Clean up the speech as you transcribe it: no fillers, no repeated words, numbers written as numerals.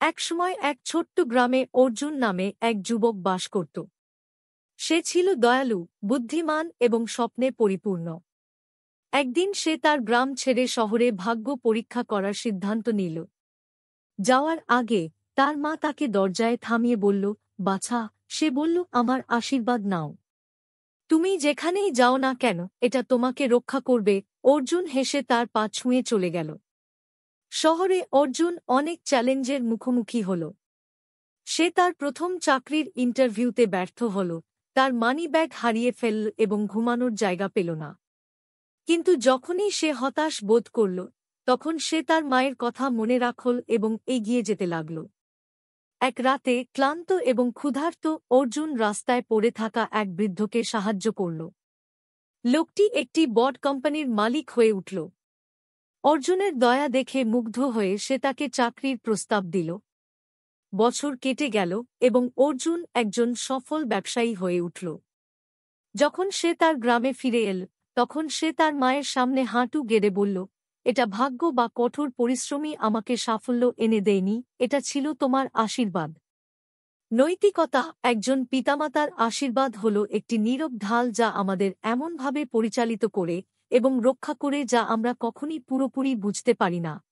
একসময় এক ছোট্ট গ্রামে অর্জুন নামে এক যুবক বাস করত। সে ছিল দয়ালু, বুদ্ধিমান এবং স্বপ্নে পরিপূর্ণ। একদিন সে তার গ্রাম ছেড়ে শহরে ভাগ্য পরীক্ষা করার সিদ্ধান্ত নিল। যাওয়ার আগে তার মা তাকে দরজায় থামিয়ে বলল, বাছা, সে বলল, আমার আশীর্বাদ নাও। তুমি যেখানেই যাও না কেন, এটা তোমাকে রক্ষা করবে। অর্জুন হেসে তার পা ছুঁয়ে চলে গেল। শহরে অর্জুন অনেক চ্যালেঞ্জের মুখোমুখি হল। সে তার প্রথম চাকরির ইন্টারভিউতে ব্যর্থ হল, তার মানিব্যাগ হারিয়ে ফেলল এবং ঘুমানোর জায়গা পেল না। কিন্তু যখনই সে হতাশ বোধ করল, তখন সে তার মায়ের কথা মনে রাখল এবং এগিয়ে যেতে লাগল। এক রাতে ক্লান্ত এবং ক্ষুধার্ত অর্জুন রাস্তায় পড়ে থাকা এক বৃদ্ধকে সাহায্য করল। লোকটি একটি বড কোম্পানির মালিক হয়ে উঠল। অর্জুনের দয়া দেখে মুগ্ধ হয়ে সে তাকে চাকরির প্রস্তাব দিল। বছর কেটে গেল এবং অর্জুন একজন সফল ব্যবসায়ী হয়ে উঠল। যখন সে তার গ্রামে ফিরে এল, তখন সে তার মায়ের সামনে হাঁটু গেড়ে বলল, এটা ভাগ্য বা কঠোর পরিশ্রমই আমাকে সাফল্য এনে দেয়নি, এটা ছিল তোমার আশীর্বাদ। নৈতিকতা, একজন পিতামাতার আশীর্বাদ হল একটি নীরব ঢাল যা আমাদের এমনভাবে পরিচালিত করে এবং রক্ষা করে যা আমরা কখনই পুরোপুরি বুঝতে পারি না।